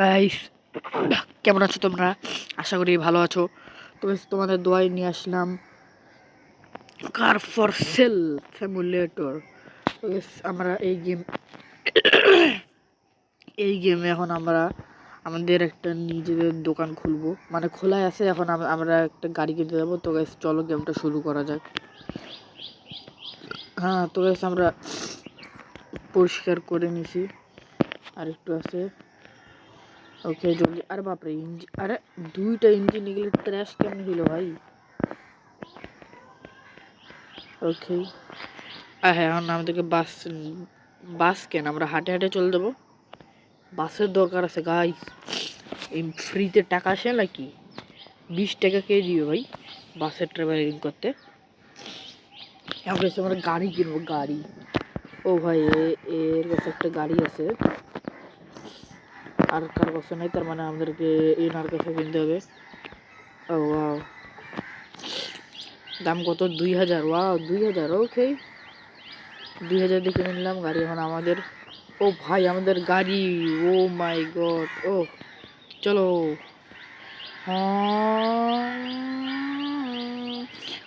Guys, কেমন আছো তোমরা? আশা করি ভালো আছো। তো guys, তোমাদের দোয়ায় নিয়ে আসলাম কার ফর সেল সিমুলেটর। তো guys, আমরা এই গেমে এখন আমরা আমাদের একটা নিজেদের দোকান খুলবো, মানে খোলাই আছে। এখন আমরা একটা গাড়ি কিনতে যাবো। তো গাইস চলো গেমটা শুরু করা যাক। হ্যাঁ, তো গাইস আমরা পরিষ্কার করে নিছি, আর একটু আছে। ওকে জলদি। আরে বাপরে, আরে দুইটা ইঞ্জিন এগুলো ট্র্যাশ কেমন হইলো ভাই? ওকে, হ্যাঁ, এখন আমাদেরকে বাস কেন, আমরা হাঁটে হাঁটে চলে যাবো। বাসের দরকার আছে গাইস। এই ফ্রিতে টাকা আসে নাকি? 20 টাকা কে দিও ভাই বাসের ট্রাভেলিং করতে? আমরা গাড়ি কিনবো, গাড়ি। ও ভাই, এর কাছে একটা গাড়ি আছে, আর কার কাছে নাই। তার মানে আমাদেরকে এনার কাছে কিনতে হবে। ও ওয়াও, দাম কত? 2000। ওয়াও, 2000। ওকে, 2000 দিয়ে কিনে নিলাম গাড়ি। এখন আমাদের, ও ভাই আমাদের গাড়ি। ও মাই গড। ও চলো।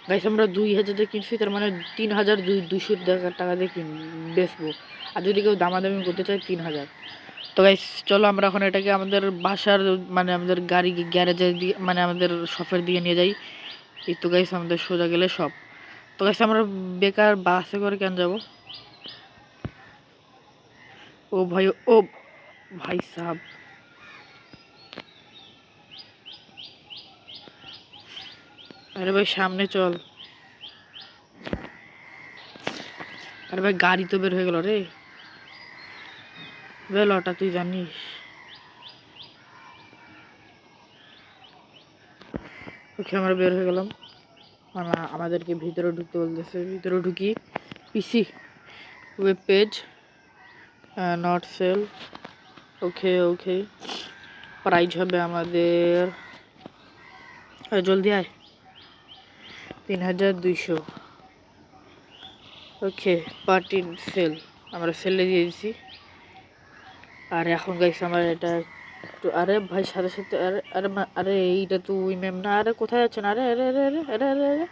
গাইস, আমরা 2000 দিয়ে কিনছি, তার মানে 3200 টাকা দিয়ে বেচবো। আর যদি কেউ দামাদামি করতে চায় 3000। তো গাইস চলো, আমরা এখন এটাকে আমাদের বাসার, মানে আমাদের গাড়ি গ্যারেজের দিয়ে, মানে আমাদের শপের দিকে নিয়ে যাই। এই তো গাইস, আমাদের সোজা গেলে শপ। তো গাইস আমরা বেকার বাসে করে কেন যাবো? ও ভাই, ও ভাই সাহেব, আরে ভাই সামনে চল। আরে ভাই গাড়ি তো বের হয়ে গেল রে। বেলটা তুই জানিস? ওকে, আমরা বের হয়ে গেলাম। মানে আমাদেরকে ভিতরে ঢুকতে বলতেছে, ভিতরে ঢুকি। PC web page not sale. Okay okay, price হবে আমাদের, জলদি আয়, 3200। ওকে, পার্টি সেল, আমরা সেলে দিয়ে দিছি। আর এখন গাইস আমার এটা একটু, আরে ভাই সাথে সাথে, আরে আরে আরে এইটা তো ওই ম্যাম না? আরে কোথায় যাচ্ছেন? আরে আরে আরে আরে আরে আরে আরে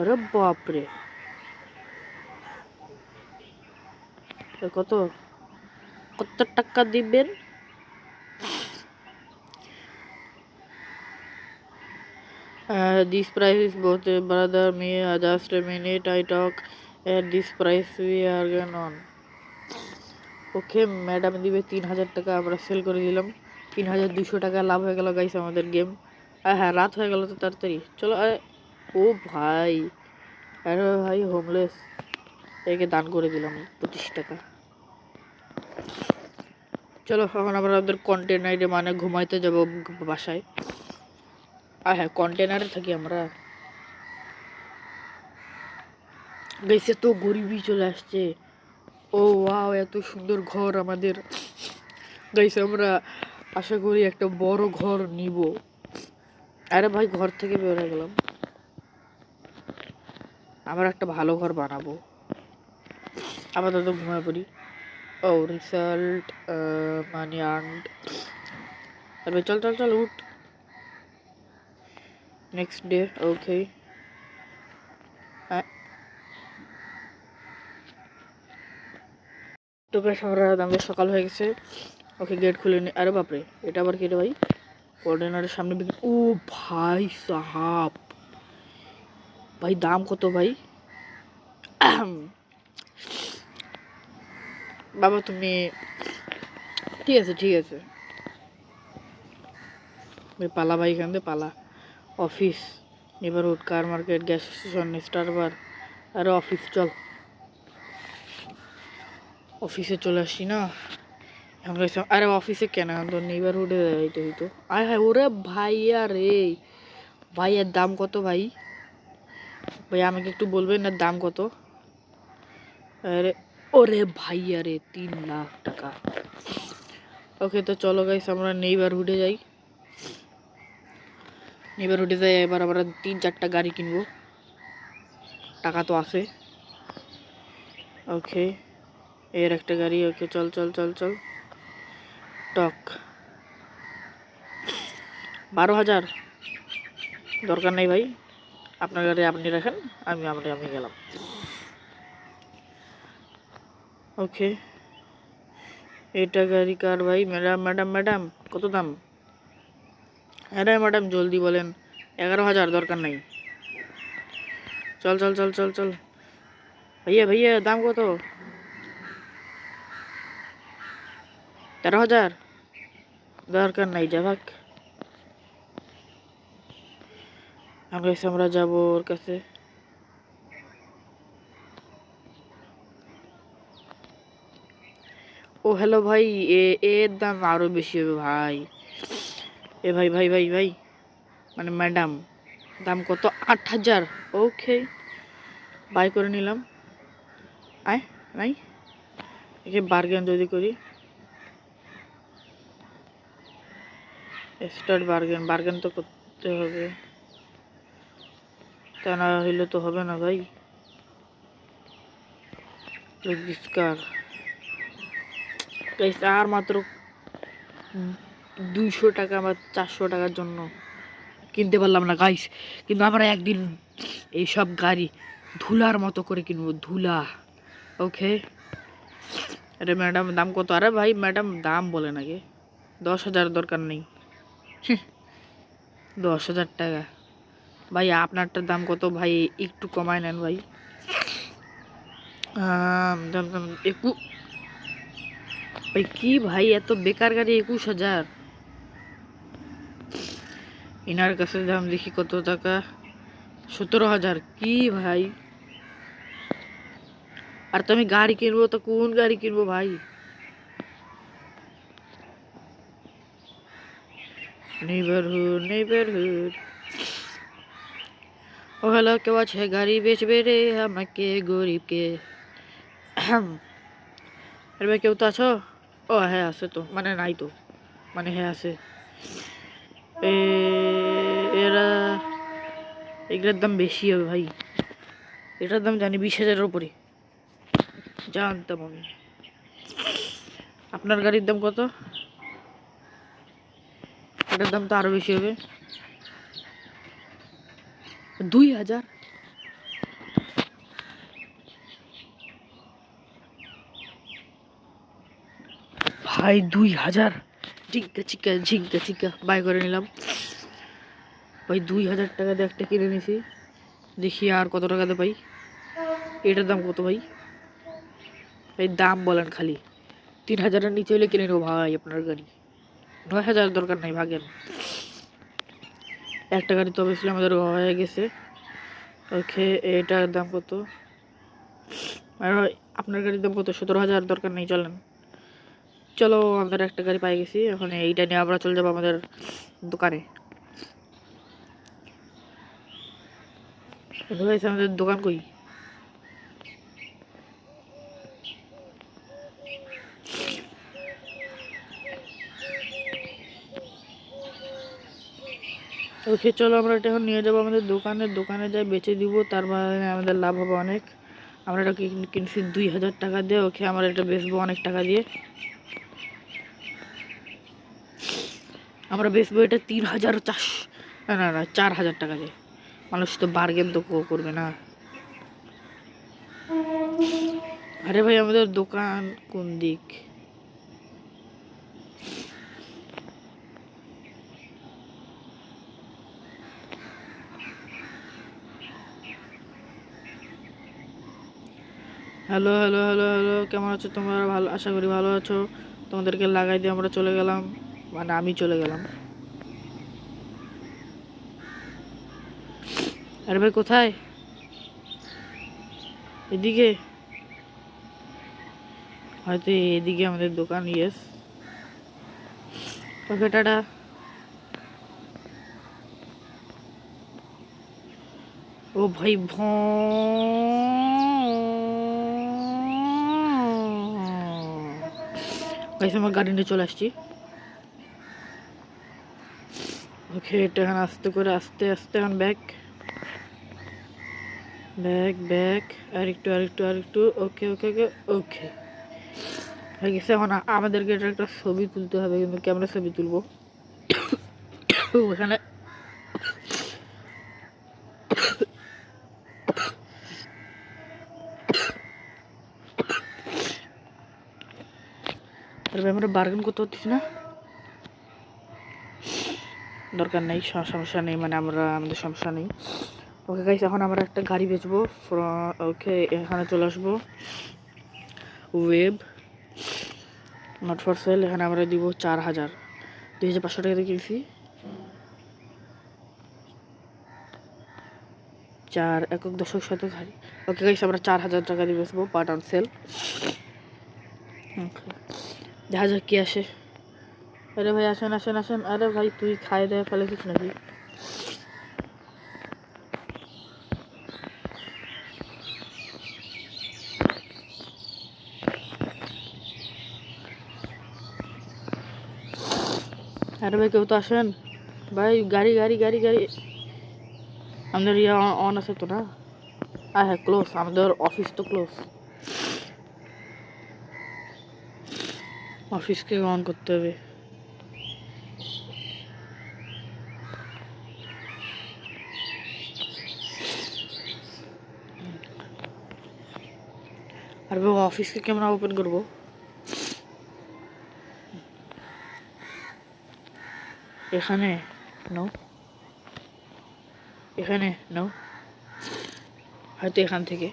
আরে বাপরে, কত কত টাকা দিবেন? This price is both brother me just a minute I talk at this price we are going on. Okay, madam দিবে 3000 টাকা, আমরা সেল করে দিলাম। 3200 টাকা লাভ হয়ে গেল গাইস আমাদের গেম। হ্যাঁ, রাত হয়ে গেল তো তাড়াতাড়ি চলো। আরে ও ভাই, আরে ভাই হোমলেস, একে দান করে দিলাম 25 টাকা। চলো এখন আমরা আমাদের কন্টেনারে, মানে ঘুমাইতে যাব বাসায়। হ্যাঁ, কন্টেনারে থাকি আমরা। গাইস তো গরিবই চলে আসছে। ও ওয়াও, এত সুন্দর ঘর আমাদের। গাইস আমরা আশা করি একটা বড় ঘর নিব। আরে ভাই ঘর থেকে বের হয়ে গেলাম। আমরা একটা ভালো ঘর বানাবো। আপাতত ঘুমায় পড়ি। ও রিসাল্ট, মানি আর্নড। আরে চল চল চল, উঠ। Next day. ওকে, তো বেশ আমাদের সকাল হয়ে গেছে। ওকে, গেট খুলে নি। আরে বাপরে, এটা আবার কেটে ভাই? কন্টেনারের সামনে বিক্রি। ও ভাই সাহাব, ভাই দাম কত ভাই? বাবা তুমি, ঠিক আছে ঠিক আছে ভাই, পালা ভাই, এখান থেকে পালা। অফিস, নেবারহুড, কার মার্কেট, গ্যাস স্টেশন, স্টার বার। আরে অফিস চল, অফিসে চলে আসি না। আরে অফিসে কেন, তো নেবারহুডে যাইতে হইতো। আয় হায়, ওরে ভাইয়া রে, ভাইয়ের দাম কত ভাই? ভাই আমাকে একটু বলবেন না দাম কত? আরে ওরে ভাইয়া রে, 3 লাখ টাকা। ওকে, তো চলো গাইস আমরা নেইবারহুডে যাই। নেইবারহুডে যাই, এবার আমরা 3-4টা গাড়ি কিনবো, টাকা তো আছে। ওকে, এর একটা গাড়ি। ওকে চল চল চল চল, টক। 12,000 দরকার নেই ভাই, আপনার গাড়ি আপনি রাখেন, আমি গেলাম। ওকে, এটা গাড়ি কার ভাই? ম্যাডাম কত দাম? আরে ম্যাডাম জলদি বলেন। 11,000 দরকার নাই। চল চল চল চল চল ভাইয়া দাম কত? 13,000 দরকার নাই, যা ভাগ। আমরা যাবো ওর কাছে। ও হ্যালো ভাই, এর দাম আরো বেশি হবে ভাই। এ ভাই ভাই ভাই ভাই মানে ম্যাডাম, দাম কত? 8,000। ওকে, বাই করে নিলাম। আয় নাই, একে বার্গেন যদি করি, স্টার্ট বার্গেন তো করতে হবে, তা না হইলে তো হবে না ভাই। আর মাত্র 200 টাকা বা 400 টাকার জন্য কিনতে পারলাম না গাইস, কিন্তু আমরা একদিন এইসব গাড়ি ধুলার মতো করে কিনবো, ধুলা। ওকে, আরে ম্যাডাম দাম কত? আরে ভাই ম্যাডাম দাম বলে নাকি? 10,000 দরকার নেই। 10,000 টাকা ভাই, আপনারটার দাম কত ভাই? একটু কমায় নেন ভাই। ভাই কি ভাই, এত বেকার গাড়ি 21,000? ইনার কাছে দাম দেখি কত টাকা, 17,000। কি ভাই, আর তো আমি গাড়ি কিনবো তো কোন গাড়ি কিনবো ভাই? নেইবারহুড। ও হ্যালো, কেউ আছে গাড়ি বেচবে রে আমাকে গরিবকে? আরে ভাই কেউ তো আছো? ও হ্যাঁ আছে তো, মানে নাই তো, মানে হ্যাঁ আছে। এরা এগুলোর দাম বেশি হবে ভাই, এটার দাম জানি 20,000-এর উপরে, জানতাম আমি। আপনার গাড়ির দাম কত? এটার দাম তো আরো বেশি হবে, 2,000। ভাই 2,000, ঝিঙ্কা বাই করে নিলাম ভাই। 2,000 টাকা দিয়ে একটা কিনে নিছি, দেখি আর কত টাকাতে পাই। এটার দাম কত ভাই? এই দাম বলেন খালি, 3,000-এর নিচে হলে কিনে নেবো ভাই আপনার গাড়ি। 9,000 দরকার নাই, ভাগেন। একটা গাড়ি তো অবশ্যই আমাদের হয়ে গেছে। ওকে, এটার দাম কত? আর আপনার গাড়ির দাম কত? 17,000 দরকার নেই, চলেন। চলো, আমাদের একটা গাড়ি পাই গেছি, এখন এইটা নিয়ে আমরা চলে যাবো আমাদের দোকানে। আমাদের দোকান কই? ওকে চলো, আমরা এটা এখন নিয়ে যাবো আমাদের দোকানে যাই বেচে দিব, তার মানে আমাদের লাভ হবে অনেক। আমরা এটা কিনছি 2,000 টাকা দিয়ে। ওকে, আমরা এটা বেচবো অনেক টাকা দিয়ে। আমরা বেচবো এটা 3,400, না 4,000 টাকা দিয়ে। মানুষ তো বার্গেন তো করবে না। আরে ভাই আমাদের দোকান কোন দিক? হ্যালো হ্যালো হ্যালো হ্যালো, কেমন আছো তোমরা? ভালো, আশা করি ভালো আছো। তোমাদেরকে লাগাই দিয়ে আমরা চলে গেলাম, মানে আমি চলে গেলাম। আরে ভাই কোথায়? এদিকে, হয়তো এদিকে আমাদের দোকান। ইয়েস, ওকে টাটা। ও ভাই আমার গাড়ি নিয়ে চলে আসছি। ওকে, এটা এখন আস্তে করে আস্তে আস্তে এখন ব্যাক। আরেকটু। ওকে ওকে ওকে ওকে, হয়ে গেছে। এখন আমাদেরকে এটা একটা ছবি তুলতে হবে, কিন্তু ক্যামেরা ছবি তুলবো। ওখানে আমরা বার্গেন করতে হচ্ছি না, দরকার নেই, সমস্যা নেই, মানে আমাদের সমস্যা নেই। ওকে গাইস, এখন আমরা একটা গাড়ি বেচবো। ওকে, এখানে চলে আসবো, ওয়েব নট ফর সেল, এখানে আমরা দিব 4000, 2500 টাকা দিয়ে কিনছি। 4 একক দশক শতক গাড়ি। ওকে গাইস, আমরা 4000 টাকা দিয়ে বেচবো, পার্ট অন সেল। দেখা যাক কি আসে। আরে ভাই আসেন আসেন আসেন। আরে ভাই তুই খাই দেয় ফেলেছিস নাকি? আরে ভাই কেউ তো আসেন ভাই, গাড়ি গাড়ি গাড়ি গাড়ি। আমাদের ইয়ে অন আছে তো না? হ্যাঁ ক্লোজ, আমাদের অফিস তো ক্লোজ, অফিসকে অন করতে হবে। আর ভাই অফিসকে কেমন ওপেন করবো? এখানে নো, এখানে নো, হয়তো এখান থেকে।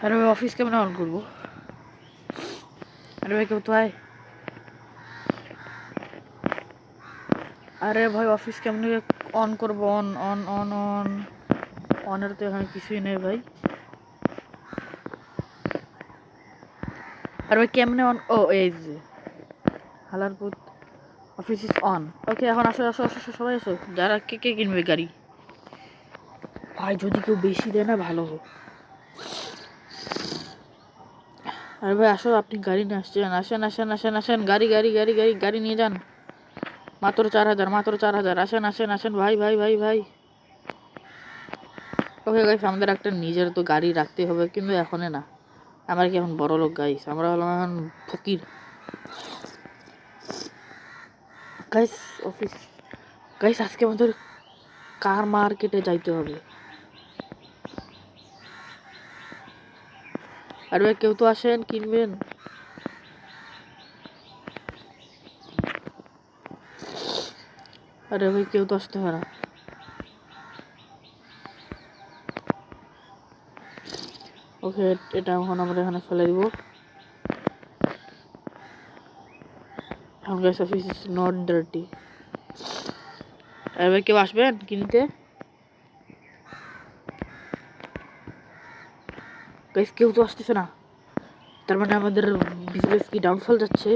আরে ভাই অফিস কেমন অন করবো? আরে ভাই কেউ তো আয়। আরে ভাই অফিস কেমনে অন করবো? অন অন অন অন অনের তো এখানে কিছুই নেই ভাই। আর ভাই কেমনে অন? ও এই যে হালারপুর অফিস ইজ অন। ওকে এখন আসো আসো আসো সবাই আসো, যারা কে কে কিনবে গাড়ি। ভাই যদি কেউ বেশি দেয় না ভালো হোক। আরে ভাই আসো, আপনি গাড়ি নিয়ে আসছেন, আসেন আসেন আসেন আসেন, গাড়ি গাড়ি গাড়ি গাড়ি গাড়ি নিয়ে যান। মাত্র 4000, মাত্র 4000, আসেন আসেন আসেন ভাই ভাই ভাই ভাই। ওকে গাইস, আমাদের একটা নিজের তো গাড়ি রাখতে হবে, কিন্তু এখনই না। আমরা কি এখন বড় লোক গাইস? আমরা হলাম এখন ফকির গাইস। অফিস গাইস, আজকে আমাদের কার মার্কেটে যাইতে হবে। আর ভাই কেউ তো আসেন, কিনবেন। আরে ভাই কেউ তো আসতে হয় না। ওকে, এটা এখন আমরা এখানে ফেলে দিব। এখন guys office is not dirty. আরে ভাই কেউ আসবেন কিনতে? গাইস কেউ তো আসতেছে না, তার মানে আমাদের বিজনেস কি ডাউনফল যাচ্ছে?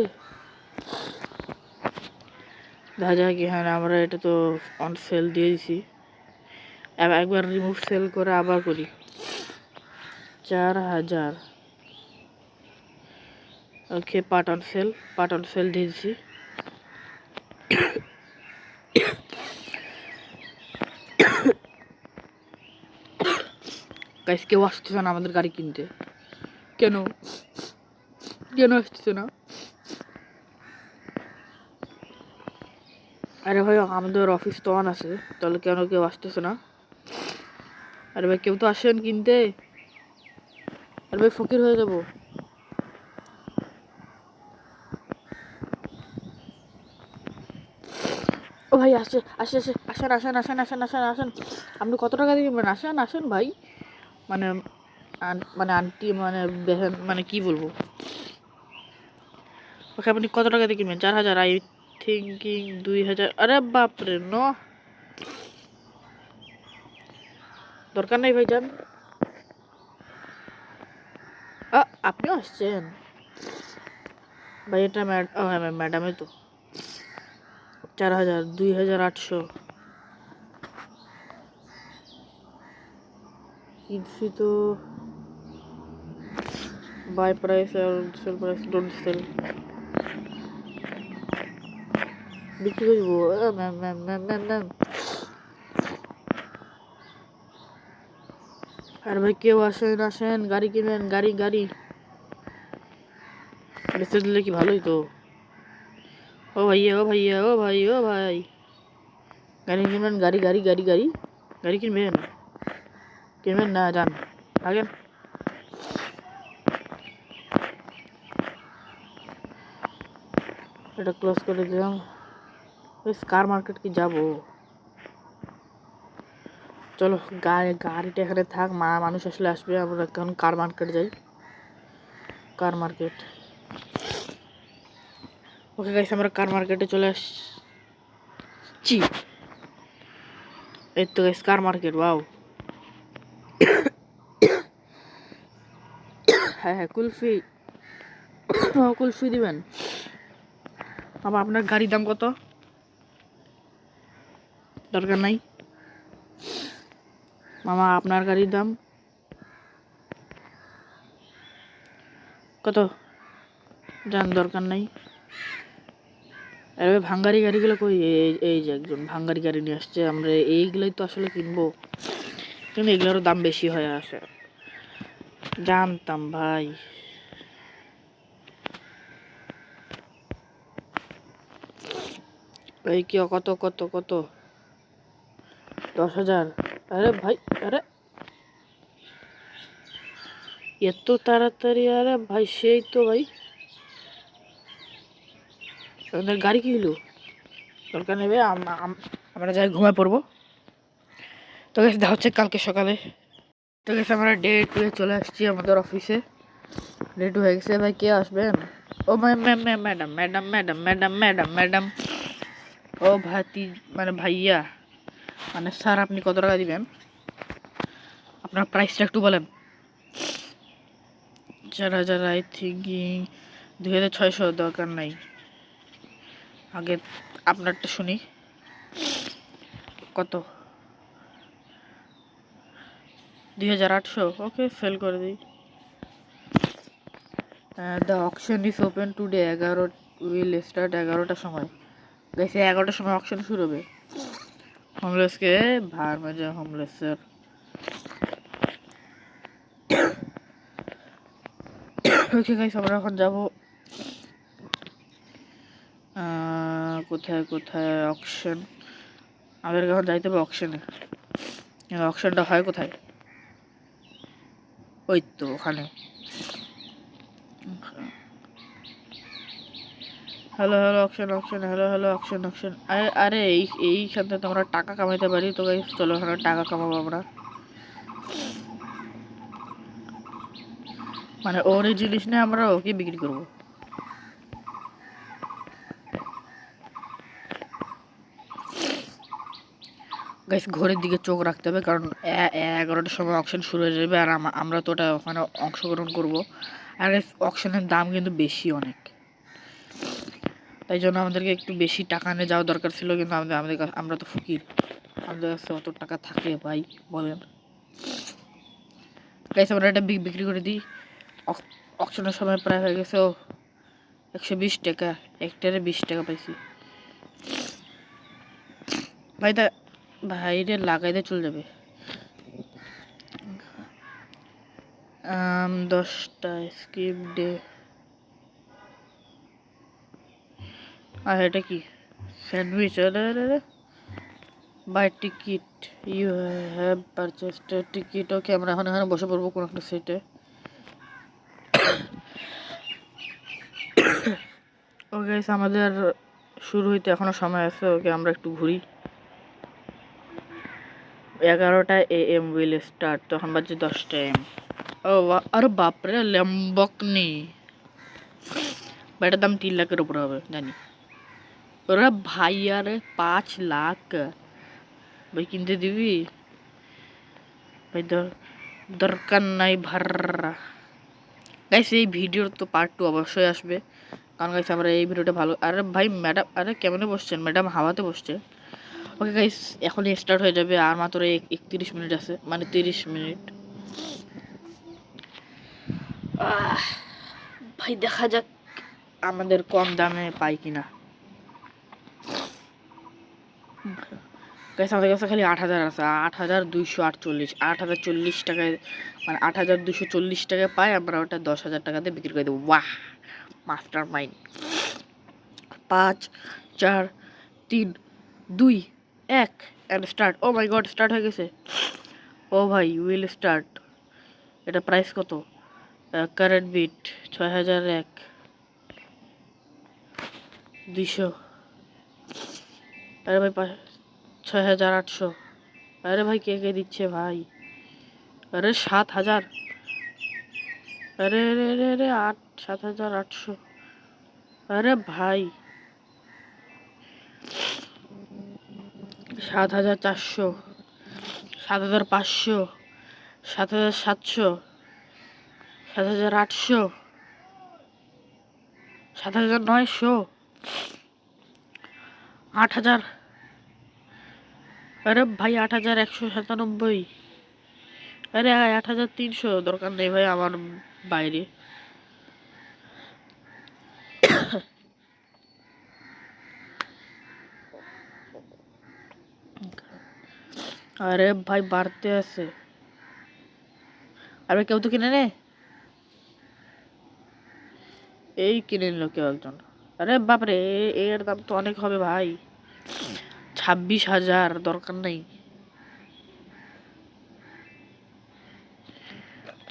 দেখা যায় কি, হ্যাঁ আমরা এটা তো অন সেল দিয়ে দিছি, একবার রিমুভ সেল করে আবার করি। 4000। Okay, part on sale, part on sale দিয়ে দিছি। গাইস কেউ আসতেছে না আমাদের গাড়ি কিনতে, কেন কেন আসতেছে না? আরে ভাই আমাদের অফিস তো অন আছে, তাহলে কেন কেউ আসতেছে না? আরে ভাই কেউ তো আসেন কিনতে। আরে ভাই ফকির হয়ে যাবো। ও ভাই আসে আসে আসে, আসেন আসেন আসেন আসেন আসেন আসেন। আপনি কত টাকা দিয়ে কিনবেন? আসেন আসেন ভাই, মানে মানে আন্টি মানে বেহেন মানে কি বলবো। ওকে আপনি কত টাকা দিয়ে কিনবেন? 4000? I thinking 2000। আরে বাপরে নো, দরকার নেই ভাই যান। আপনিও আসছেন ভাই? এটা ম্যাডামে তো 4000, 2800 কিনছি তো। বাই প্রাইস আর সেল প্রাইস, ডোন্ট সেল। বিক্রি করে দিব। Ma'am ma'am ma'am ma'am ma'am. আর ভাই কেউ আসেন আসেন, গাড়ি কিনবেন, গাড়ি গাড়ি বেঁচে দিলে কি ভালোই তো। ও ভাইয়া ও ভাইয়া ও ভাই ও ভাই, গাড়ি কিনবেন? গাড়ি গাড়ি গাড়ি গাড়ি গাড়ি কিনবেন? কিনবেন না? যান আগেন। এটা ক্লোজ করে দিলাম। কার মার্কেট কি যাবো? চলো গাড়িটা এখানে থাক, মানুষ আসলে আসবে, আমরা এখন কার মার্কেট যাই। কার মার্কেট, ওকে গাইস, আমরা কার মার্কেটে চলে আসছি। এই তো গাইস কার মার্কেট, ওয়াও। হ্যাঁ হ্যাঁ, কুলফি। কুলফি দিবেন? মামা আপনার গাড়ির দাম কত? দরকার নাই মামা, আপনার গাড়ির দাম কত? যান, দরকার নাই। আরে ভাঙ্গারি গাড়িগুলো কই? এই যে একজন ভাঙ্গারি গাড়ি নিয়ে আসছে, আমরা এইগুলোই তো আসলে কিনবো, কিন্তু এগুলোরও দাম বেশি হয়ে আসে। জানতাম ভাই। এই কি, কত কত কত? 10,000? আরে ভাই, আরে এত তাড়াতাড়ি? আরে ভাই সেই তো ভাই, আপনাদের গাড়ি কি হলো? দরকার নেবে, আমরা যাই ঘুমায় পড়বো। তো গেছে দেখা হচ্ছে কালকে সকালে। তো গেছে আমরা ডে 2 চলে আসছি আমাদের অফিসে। ডে 2 হয়ে গেছে। ভাই কে আসবেন? ও madam madam madam madam madam madam. ও ভাতি, মানে ভাইয়া, মানে স্যার, আপনি কত টাকা দিবেন? আপনার প্রাইসটা একটু বলেন। 4,000? I thinking 2,600। দরকার নাই, আগে আপনারটা শুনি। কত? 2,800? ওকে, সেল করে দিই। The auction is open today. 11 will start 11টার সময়। গেছে 11টার সময় অকশন শুরু হবে। হোমলেসকে ভার মজা, হোমলেসের। ওকে গাইস, আমরা এখন যাবো কোথায় কোথায় অকশন। আমাদেরকে এখন যাইতে হবে অকশনে। অকশনটা হয় কোথায়? ওই তো ওখানে। Hello hello auction auction, hello hello auction auction. আরে এইখান থেকে আমরা টাকা কামাইতে পারি। তো গাইস চলো, ওখানে টাকা কামাবো আমরা। মানে ওর এই জিনিস নিয়ে আমরা ওকে বিক্রি করবো। গাইস ঘড়ির দিকে চোখ রাখতে হবে, কারণ 11টার সময় অকশন শুরু হয়ে যাবে, আর আমরা তো ওটা ওখানে অংশগ্রহণ করব। আর গাইস অকশনের দাম কিন্তু বেশি অনেক, তাই জন্য আমাদেরকে একটু বেশি টাকা নিয়ে যাওয়া দরকার ছিল, কিন্তু আমরা তো ফকির, আমাদের কাছে অত টাকা থাকে ভাই বলেন? গাইস আমরা এটা বিক্রি করে দিই। অকশনের সময় প্রায় হয়ে গেছে। 120 টাকা, একটারে 20 টাকা পাইছি ভাই। ভাইরে লাগাইতে চলে যাবে। 10টা স্কিপ ডে। আর এটা কি? Sandwich? Buy ticket, you have purchased ticket. Okay, আমরা এখন এখানে বসে পড়বো কোনো একটা সিটে। ওকে আমাদের শুরু হইতে এখনো সময় আছে। ওকে আমরা একটু ঘুরি। 11টা AM উইল স্টার্ট। তখন বাজে 10টা AM। ও আরে বাপরে, ল্যাম্বরগিনি। এটার দাম 3 লাখের উপরে হবে জানি। ওরা ভাই, আরে 5 লাখ ভাই, কিনতে দিবি ভাই? দরকার নাই ভাড়া। গাইস এই ভিডিওর তো পার্ট 2 অবশ্যই আসবে, কারণ গাইস আমরা এই ভিডিওটা ভালো। আরে ভাই ম্যাডাম, আরে কেমনে বসছেন ম্যাডাম? হাওয়াতে বসছে। ওকে গাইস এখনই স্টার্ট হয়ে যাবে, আর মাত্র 31 মিনিট আছে, মানে 30 মিনিট। ভাই দেখা যাক আমাদের কম দামে পাই কিনা। গাইস আমাদের কাছে খালি 8,000 আছে, 8,248, 8,040 টাকায়, মানে 8,240 টাকায় পাই আমরা। ওটা 10,000 টাকাতে বিক্রি করে দেবো। বাহ, mastermind. 5 4 3 2 1 and start. Oh my God, start হয়ে গেছে। ও ভাই, উইল স্টার্ট। এটা প্রাইস কত? Current bid 6001, 200। আরে ভাই 6800। আরে ভাই কে কে দিচ্ছে ভাই? আরে 7000। আরে রে রে রে 7800। আরে ভাই 7400, 7500, 7700, 7800, 7900, 8000। আরে ভাই 8197। আরে 8300। দরকার নেই ভাই আমার বাইরে। আরে ভাই বাড়তে আছে। আরে কেউ তো কিনে নে। এই কিনে নিল কেউ একজন। আরে বাপরে, এর দাম তো অনেক হবে ভাই। 26,000। দরকার নেই।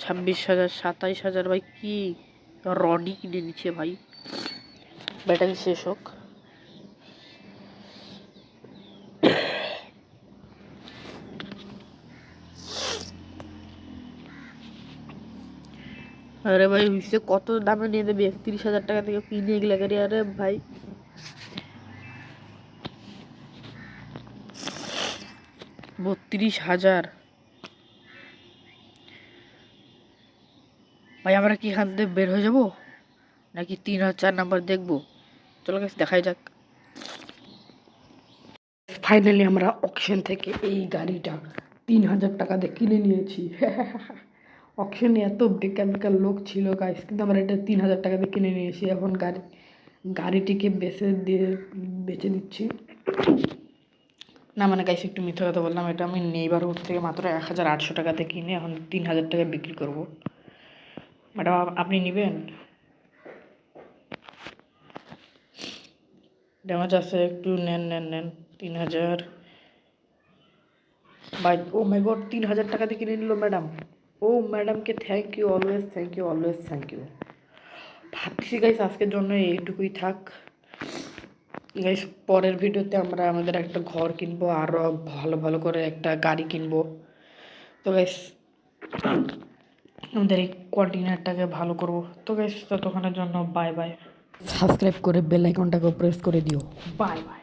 26,000, 27,000 ভাই কি রডি কিনে নিচ্ছে ভাই। ব্যাটারি শেষ হোক। আরে ভাই সে কত দামে নিয়ে দেবে? 31,000 টাকা থেকে কিনে এগুলা গাড়ি। আরে ভাই 32,000। ভাই আমরা কি এখান থেকে বের হয়ে যাব, নাকি 3 আর 4 নাম্বার দেখবো? চলো গেছে দেখাই যাক। ফাইনালি আমরা অকশন থেকে এই গাড়িটা 3000 টাকা দিয়ে কিনে নিয়েছি। অকশনে এত বেকার বেকার লোক ছিল গাইস, কিন্তু আমরা এটা 3000 টাকা দিয়ে কিনে নিয়েছি। এখন গাড়িটিকে বেচে দিচ্ছি। না মানে গাইস, একটু মিথ্যা কথা বললাম। এটা আমি নেইবারহুড থেকে মাত্র 1800 টাকাতে কিনে এখন 3000 টাকায় বিক্রি করবো। ম্যাডাম আপনি নেবেন? ড্যামেজ আছে একটু, নেন নেন নেন। 3000 বাই। ও মাই গড, 3000 টাকা দিয়ে কিনে নিল ম্যাডাম। ও ম্যাডামকে thank you, always thank you, always thank you. ভাবছি গাইস আজকের জন্য এইটুকুই থাক। গাইস পরের ভিডিওতে আমরা আমাদের একটা ঘর কিনবো, আরও ভালো ভালো করে একটা গাড়ি কিনবো। তো গাইস আমাদের এই কন্টেনারটাকে ভালো করবো। তো গাইস ততক্ষণের জন্য বাই বাই। সাবস্ক্রাইব করে বেল আইকনটাকে প্রেস করে দিও। Bye bye.